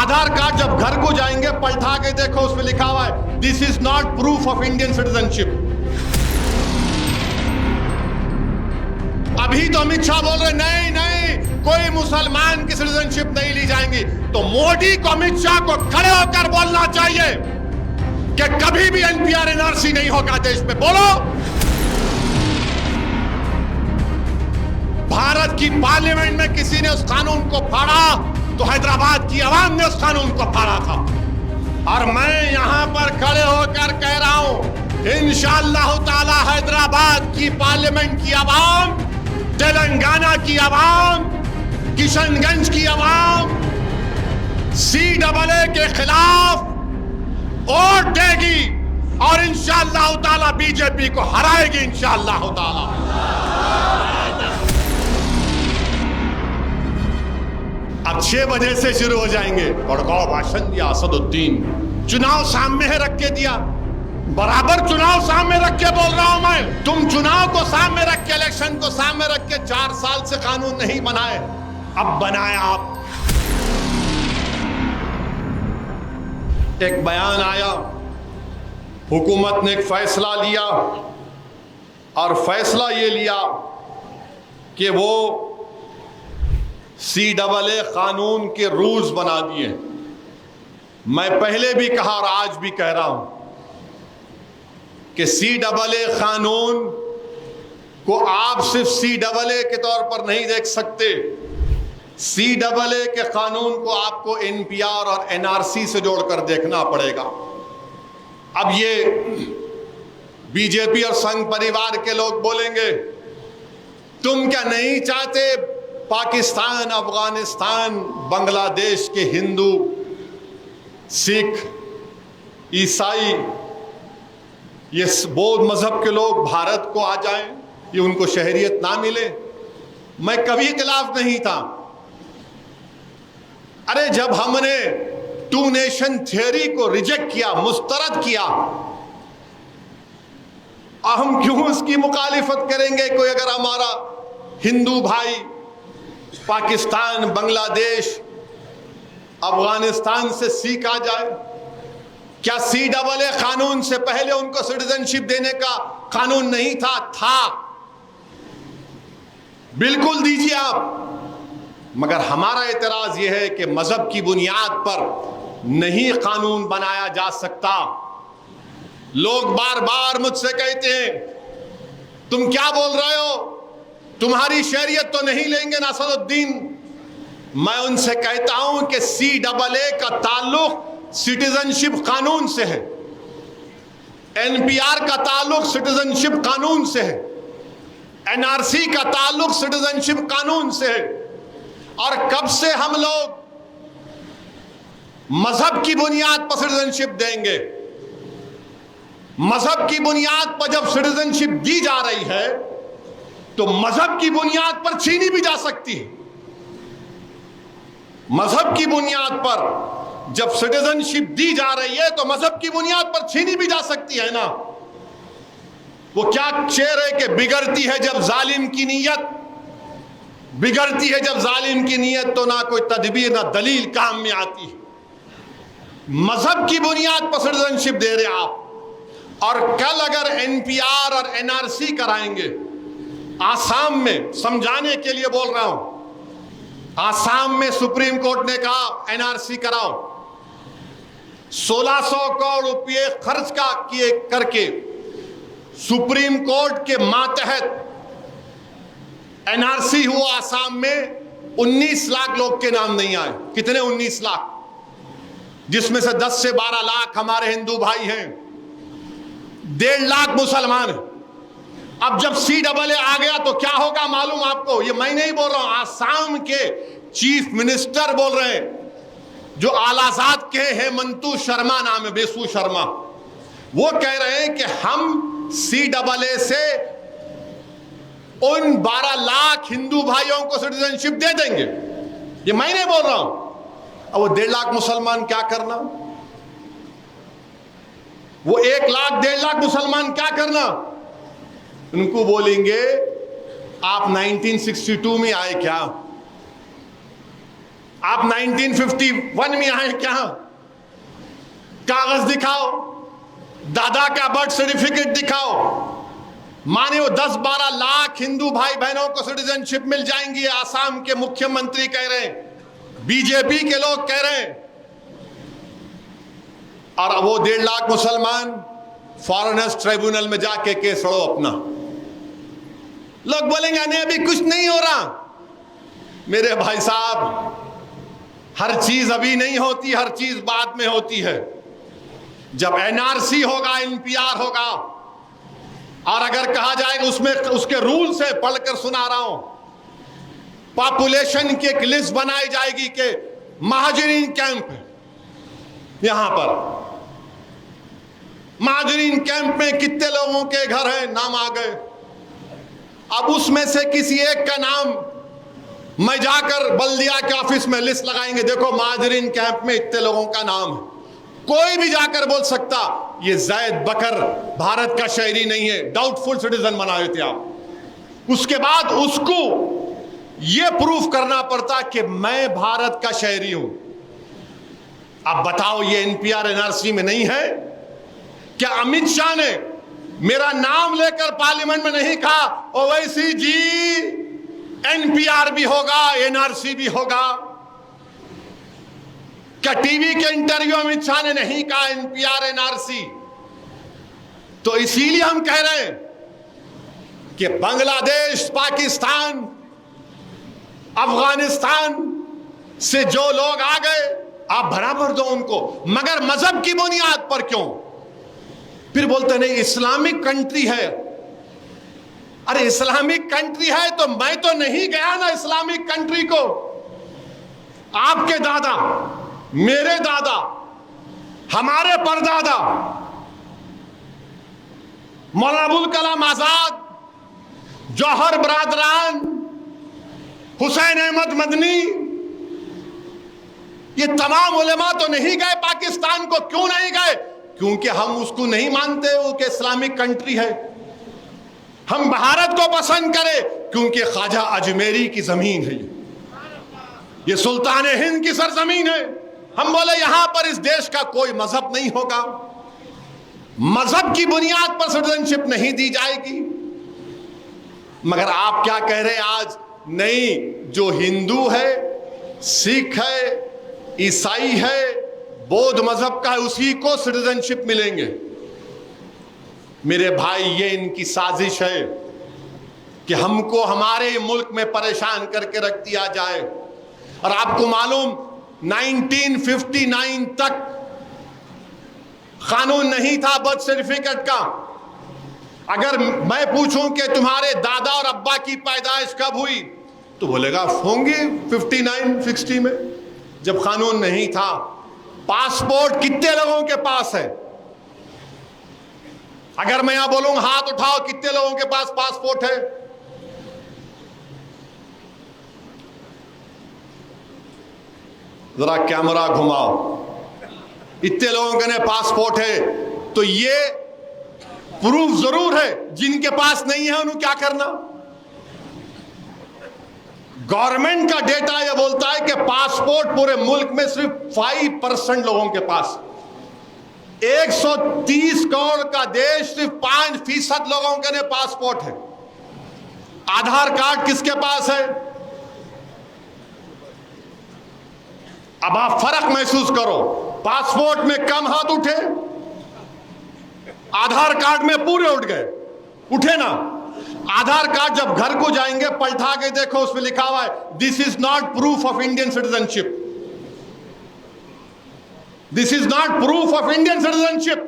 आधार card जब घर को जाएंगे पलटा के देखो, उसमें लिखा हुआ है this is not proof of Indian citizenship. अभी तो अमित शाह बोल रहे नहीं नहीं, कोई मुसलमान की सिटीजनशिप नहीं ली जाएंगी। तो मोदी को, अमित शाह को खड़े होकर बोलना चाहिए कि कभी भी एनपीआर एनआरसी नहीं होगा देश में। बोलो। भारत की पार्लियामेंट में किसी ने उस कानून को फाड़ा तो हैदराबाद की आवाम ने उस कानून को फाड़ा था। और मैं यहां पर खड़े होकर कह रहा हूं, इंशाअल्लाह ताला हैदराबाद की पार्लियामेंट की आवाम, तेलंगाना की आवाम, किशनगंज की आवाम CAA के खिलाफ वोट देगी और इंशाअल्लाह ताला बीजेपी को हराएगी इंशाअल्लाह ताला। अब 6 बजे से शुरू हो जाएंगे। बड़गांव भाषण दिया असदुद्दीन, चुनाव सामने रख के दिया, बराबर चुनाव सामने रख के बोल रहा हूं मैं। तुम चुनाव को सामने रख के, इलेक्शन को सामने रख के 4 साल से कानून नहीं बनाए, अब बनाया आप। एक बयान आया, हुकूमत ने एक फैसला लिया और फैसला ये लिया कि वो CAA कानून के रूल्स बना दिए। मैं पहले भी कहा और आज भी कह रहा हूं कि CAA कानून को आप सिर्फ CAA के तौर पर नहीं देख सकते। CAA के कानून को आपको NPR और NRC से जोड़कर देखना पड़ेगा। अब ये बीजेपी और संघ परिवार के लोग बोलेंगे तुम क्या नहीं चाहते पाकिस्तान, अफगानिस्तान, बांग्लादेश के हिंदू, सिख, ईसाई, ये बौद्ध मजहब के लोग भारत को आ जाएं, ये उनको शहरियत ना मिले? मैं कभी खिलाफ नहीं था। अरे जब हमने 2 नेशन थियरी को रिजेक्ट किया, मुस्तरद किया, हम क्यों उसकी मुखालिफत करेंगे? कोई अगर हमारा हिंदू भाई पाकिस्तान, बांग्लादेश, अफगानिस्तान से सिख आ जाए, क्या CAA कानून से पहले उनको सिटीजनशिप देने का कानून नहीं था? था, बिल्कुल दीजिए आप। मगर हमारा एतराज यह है कि मजहब की बुनियाद पर नहीं कानून बनाया जा सकता। लोग बार बार मुझसे कहते हैं तुम क्या बोल रहे हो, तुम्हारी शरीयत तो नहीं लेंगे ना असदुद्दीन। मैं उनसे कहता हूं कि CAA का ताल्लुक सिटीजनशिप कानून से है, NPR का ताल्लुक सिटीजनशिप कानून से है, NRC का ताल्लुक सिटीजनशिप कानून से है। और कब से हम लोग मजहब की बुनियाद पर सिटीजनशिप देंगे? मजहब की बुनियाद पर जब सिटीजनशिप दी जा रही है तो मजहब की बुनियाद पर छीनी भी जा सकती है। मजहब की बुनियाद पर जब सिटीजनशिप दी जा रही है तो मजहब की बुनियाद पर छीनी भी जा सकती है ना। वो क्या शेर है कि बिगड़ती है जब जालिम की नीयत, बिगड़ती है जब जालिम की नीयत तो ना कोई तदबीर ना दलील काम में आती है। मजहब की बुनियाद पर सिटीजनशिप दे रहे आप, और कल अगर NPR और NRC कराएंगे, आसाम में, समझाने के लिए बोल रहा हूं, आसाम में सुप्रीम कोर्ट ने कहा NRC कराओ, 1600 करोड़ रुपये खर्च किए करके सुप्रीम कोर्ट के मातहत NRC हुआ आसाम में। 19 लाख लोग के नाम नहीं आए। कितने? 19 लाख, जिसमें से 10 से 12 लाख हमारे हिंदू भाई हैं, 1.5 लाख मुसलमान हैं। अब जब CAA आ गया तो क्या होगा मालूम आपको? ये मैं नहीं बोल रहा हूं, आसाम के चीफ मिनिस्टर बोल रहे हैं, जो आलाजाद के हेमंतु शर्मा नाम है, बेसु शर्मा, वो कह रहे हैं कि हम CAA से उन 12 लाख हिंदू भाइयों को सिटीजनशिप दे देंगे। ये मैं नहीं बोल रहा हूं। अब वो 1.5 लाख मुसलमान क्या करना? वो 1 लाख 1.5 लाख मुसलमान क्या करना? उनको बोलेंगे आप 1962 में आए क्या? आप 1951 में आए क्या? कागज दिखाओ, दादा का बर्थ सर्टिफिकेट दिखाओ, माने वो 10-12 लाख हिंदू भाई बहनों को सिटीजनशिप मिल जाएंगी। आसाम के मुख्यमंत्री कह रहे हैं, बीजेपी के लोग कह रहे हैं, और वो 1.5 लाख मुसलमान फॉरेनर्स ट्रिब्यूनल में जाके केस लड़ो अपना। लोग बोलेंगे नहीं अभी कुछ नहीं हो रहा। मेरे भाई साहब, हर चीज अभी नहीं होती, हर चीज बाद में होती है। जब एनआरसी होगा, एनपीआर होगा, और अगर कहा जाएगा उसमें उसके रूल्स है, पढ़कर सुना रहा हूं, पॉपुलेशन की एक लिस्ट बनाई जाएगी कि महाजरीन कैंप यहां पर, महाजरीन कैंप में कितने लोगों के घर हैं, नाम आ गए। अब उसमें से किसी एक का नाम मैं जाकर बल्दिया के ऑफिस में लिस्ट लगाएंगे, देखो महाजरीन कैंप में इतने लोगों का नाम है। कोई भी जाकर बोल सकता ये जैद बकर भारत का शहरी नहीं है, डाउटफुल सिटीजन बनाए थे आप। उसके बाद उसको ये प्रूफ करना पड़ता कि मैं भारत का शहरी हूं। अब बताओ, ये एनपीआर एनआरसी में नहीं है क्या? अमित शाह ने मेरा नाम लेकर पार्लियामेंट में नहीं कहा ओवैसी जी एनपीआर भी होगा, एनआरसी भी होगा? क्या टीवी के इंटरव्यू अमित शाह ने नहीं कहा एनपीआर एनआरसी? तो इसीलिए हम कह रहे हैं कि बांग्लादेश, पाकिस्तान, अफगानिस्तान से जो लोग आ गए आप बराबर दो उनको, मगर मजहब की बुनियाद पर क्यों? फिर बोलते नहीं इस्लामिक कंट्री है। अरे इस्लामिक कंट्री है तो मैं तो नहीं गया ना इस्लामिक कंट्री को। आपके दादा, मेरे दादा, हमारे परदादा मौलाना अबुल कलाम आजाद, जौहर बरादरान, हुसैन अहमद मदनी, ये तमाम उलेमा तो नहीं गए पाकिस्तान को। क्यों नहीं गए? क्योंकि हम उसको नहीं मानते वो कि इस्लामिक कंट्री है। हम भारत को पसंद करें क्योंकि ख्वाजा अजमेरी की जमीन है, ये सुल्तान हिंद की सरजमीन है। हम बोले यहां पर इस देश का कोई मजहब नहीं होगा, मजहब की बुनियाद पर सिटीजनशिप नहीं दी जाएगी। मगर आप क्या कह रहे हैं आज? नहीं, जो हिंदू है, सिख है, ईसाई है, बौद्ध मजहब का है, उसी को सिटीजनशिप मिलेंगे। मेरे भाई, ये इनकी साजिश है कि हमको हमारे मुल्क में परेशान करके रख दिया जाए। और आपको मालूम 1959 तक कानून नहीं था बर्थ सर्टिफिकेट का। अगर मैं पूछूं कि तुम्हारे दादा और अब्बा की पैदाइश कब हुई, तो बोलेगा होंगे 59-60 में, जब कानून नहीं था। पासपोर्ट कितने लोगों के पास है? अगर मैं यहां बोलूं हाथ उठाओ, कितने लोगों के पास पासपोर्ट है? जरा कैमरा घुमाओ, इतने लोगों के पासपोर्ट है। तो ये प्रूफ जरूर है, जिनके पास नहीं है उन्हें क्या करना? गवर्नमेंट का डेटा यह बोलता है कि पासपोर्ट पूरे मुल्क में सिर्फ 5% लोगों के पास। 130 करोड़ का देश, सिर्फ 5% लोगों के पासपोर्ट है। आधार कार्ड किसके पास है? अब आप फर्क महसूस करो, पासपोर्ट में कम हाथ उठे, आधार कार्ड में पूरे उठ गए। उठे ना? आधार कार्ड जब घर को जाएंगे पलटा के देखो, उसमें लिखा हुआ है this is not proof of Indian citizenship, this is not proof of Indian citizenship.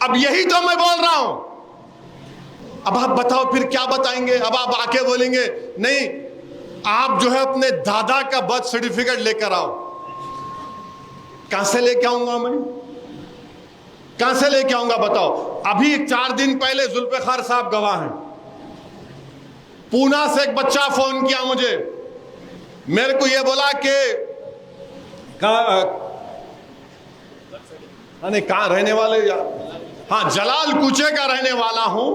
अब यही तो मैं बोल रहा हूं। अब आप बताओ फिर क्या बताएंगे? अब आप आके बोलेंगे नहीं, आप जो है अपने दादा का बर्थ सर्टिफिकेट लेकर आओ। कहां से लेके आऊंगा मैं? कहां से लेके आऊंगा बताओ? अभी 4 दिन पहले जुल्फिकार साहब गवाह हैं, पूना से एक बच्चा फोन किया मुझे, मेरे को यह बोला कि कहां रहने वाले? हाँ, जलाल कुचे का रहने वाला हूं।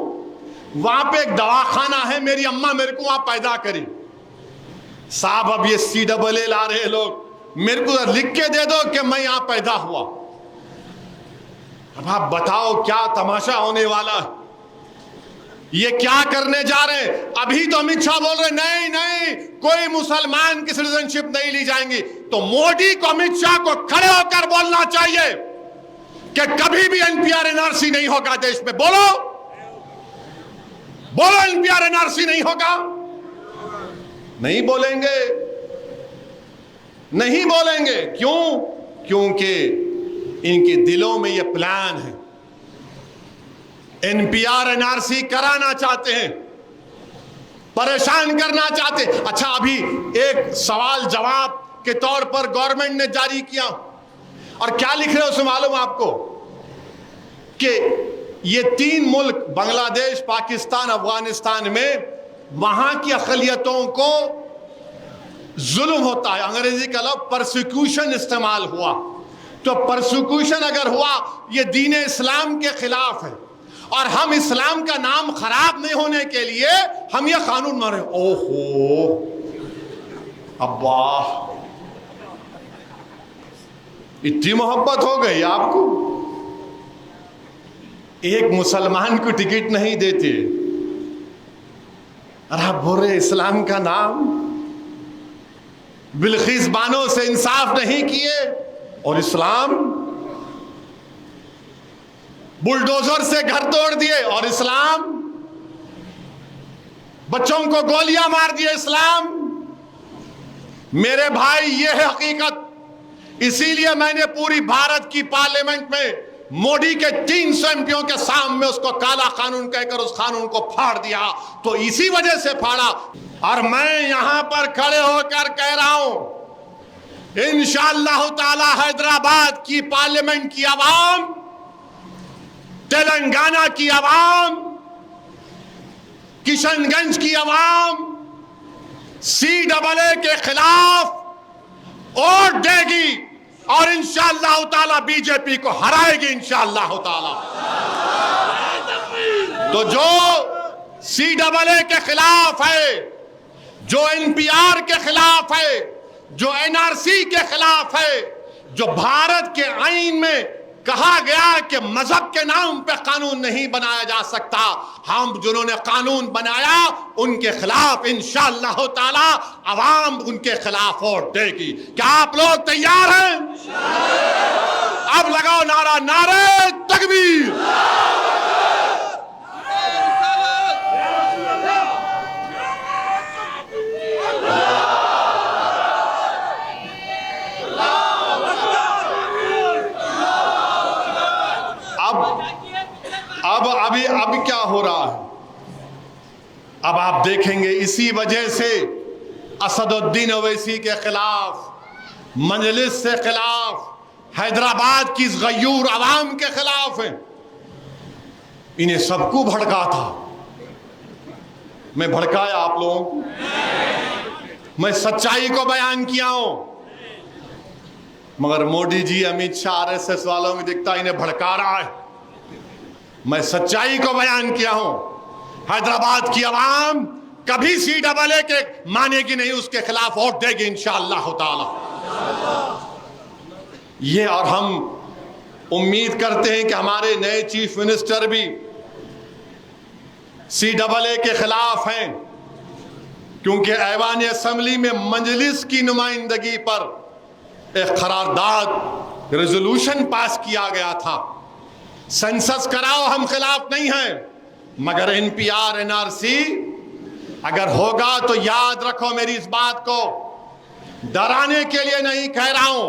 वहां पे एक दवाखाना है, मेरी अम्मा मेरे को वहां पैदा करी। साहब अब ये CAA ला रहे लोग, मेरे को लिख के दे दो कि मैं यहां पैदा हुआ। अब आप बताओ क्या तमाशा होने वाला है, ये क्या करने जा रहे हैं। अभी तो अमित शाह बोल रहे नहीं नहीं कोई मुसलमान की सिटीजनशिप नहीं ली जाएंगी, तो मोदी को अमित शाह को खड़े होकर बोलना चाहिए कि कभी भी NPR NRC नहीं होगा देश में। बोलो बोलो NPR NRC नहीं होगा। नहीं बोलेंगे, नहीं बोलेंगे। क्यों? क्योंकि इनके दिलों में यह प्लान है, NPR NRC कराना चाहते हैं, परेशान करना चाहते हैं। अच्छा, अभी एक सवाल जवाब के तौर पर गवर्नमेंट ने जारी किया, और क्या लिख रहे हो उसमें मालूम आपको कि ये 3 मुल्क बांग्लादेश, पाकिस्तान, अफगानिस्तान में वहां की अक़लियतों को जुल्म होता है। अंग्रेजी का लफ्ज़ परसिक्यूशन इस्तेमाल हुआ। तो परसिक्यूशन अगर हुआ, ये दीन इस्लाम के खिलाफ है, और हम इस्लाम का नाम खराब नहीं होने के लिए हम ये कानून मारे। ओहो अब्बा, इतनी मोहब्बत हो गई आपको, एक मुसलमान को टिकट नहीं देते, और आप बोल रहे इस्लाम का नाम। बिल्किस बानो से इंसाफ नहीं किए, और इस्लाम बुलडोजर से घर तोड़ दिए, और इस्लाम बच्चों को गोलियां मार दिए, इस्लाम। मेरे भाई, ये है हकीकत। इसीलिए मैंने पूरी भारत की पार्लियामेंट में मोदी के 300 एमपियों के सामने उसको काला कानून कहकर उस कानून को फाड़ दिया। तो इसी वजह से फाड़ा, और मैं यहां पर खड़े होकर कह रहा हूं, इंशाअल्लाह ताला हैदराबाद की पार्लियामेंट की आवाम, तेलंगाना की आवाम, किशनगंज की आवाम CAA के खिलाफ वोट देगी, और इंशाअल्लाह ताला बीजेपी को हराएगी इंशाअल्लाह ताला। तो जो CAA के खिलाफ है, जो NPR के खिलाफ है, जो NRC के खिलाफ है, जो भारत के आईन में कहा गया कि मजहब के नाम पे कानून नहीं बनाया जा सकता, हम जिन्होंने कानून बनाया उनके खिलाफ इंशाअल्लाह ताला अवाम उनके खिलाफ वोट देगी। क्या आप लोग तैयार हैं? अब लगाओ नारा, नारे तकबीर। अब क्या हो रहा है? अब आप देखेंगे, इसी वजह से असदुद्दीन ओवैसी के खिलाफ, मजलिस से खिलाफ, हैदराबाद की गयूर आवाम के खिलाफ है। इन्हें सबको भड़का था। मैं भड़काया आप लोगों को? मैं सच्चाई को बयान किया हूं, मगर मोदी जी, अमित शाह, RSS वालों में दिखता इन्हें भड़का रहा है। मैं सच्चाई को बयान किया हूं। हैदराबाद की आवाम कभी CAA के मानेगी नहीं, उसके खिलाफ वोट देगी इंशाअल्लाह ताला। ये, और हम उम्मीद करते हैं कि हमारे नए चीफ मिनिस्टर भी CAA के खिलाफ हैं, क्योंकि ऐवान असेंबली में मजलिस की नुमाइंदगी पर एक करारदाद, रेजोल्यूशन पास किया गया था। सेंसस कराओ, हम खिलाफ नहीं हैं, मगर NPR NRC अगर होगा तो याद रखो मेरी इस बात को, डराने के लिए नहीं कह रहा हूं,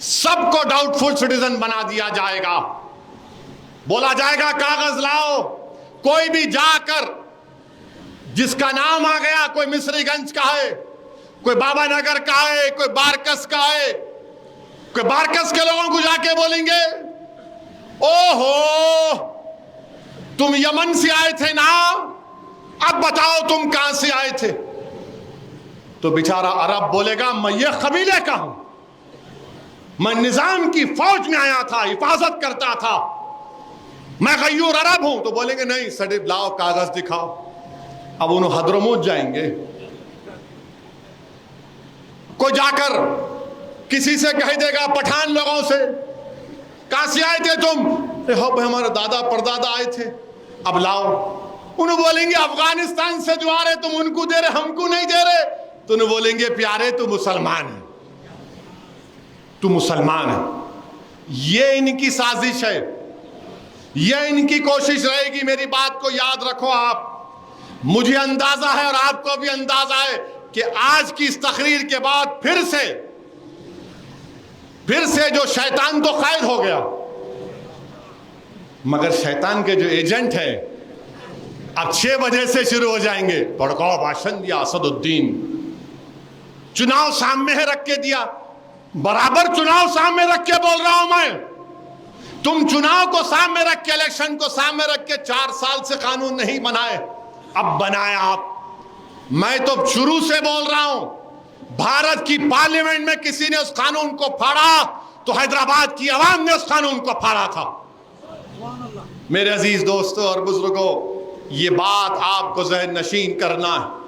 सबको डाउटफुल सिटीजन बना दिया जाएगा। बोला जाएगा कागज लाओ, कोई भी जाकर जिसका नाम आ गया, कोई मिस्रीगंज का है, कोई बाबा नगर का है, कोई बारकस का है, कोई बारकस के लोगों को जाके बोलेंगे ओहो तुम यमन से आए थे ना, अब बताओ तुम कहां से आए थे। तो बेचारा अरब बोलेगा मैं ये कबीले का हूं, मैं निजाम की फौज में आया था, हिफाजत करता था, मैं गयूर अरब हूं। तो बोलेंगे नहीं, सर्टिफिकेट लाओ, कागज दिखाओ। अब उन्होंने हद्रमौत जाएंगे, कोई जाकर किसी से कह देगा पठान लोगों से, कहां से आए थे तुम? अरे हो भाई हमारे दादा परदादा आए थे, अब लाओ। उन्हें बोलेंगे अफगानिस्तान से जो आ रहे तुम उनको दे रहे, हमको नहीं दे रहे। तो उन्हें बोलेंगे प्यारे तू मुसलमान है, तू मुसलमान है। ये इनकी साजिश है, ये इनकी कोशिश रहेगी। मेरी बात को याद रखो आप। मुझे अंदाजा है और आपको भी अंदाजा है कि आज की इस तकरीर के बाद फिर से जो शैतान तो खैर हो गया, मगर शैतान के जो एजेंट हैं अब 6 बजे से शुरू हो जाएंगे। भड़काओ भाषण दिया असदुद्दीन, चुनाव सामने है रख के दिया, बराबर चुनाव सामने रख के बोल रहा हूं मैं। तुम चुनाव को सामने रख के, इलेक्शन को सामने रख के 4 साल से कानून नहीं बनाए, अब बनाया आप। मैं तो शुरू से बोल रहा हूं, भारत की पार्लियामेंट में किसी ने उस कानून को फाड़ा तो हैदराबाद की आवाम ने उस कानून को फाड़ा था। मेरे अजीज दोस्तों और बुजुर्गों, ये बात आपको ज़हन नशीन करना है।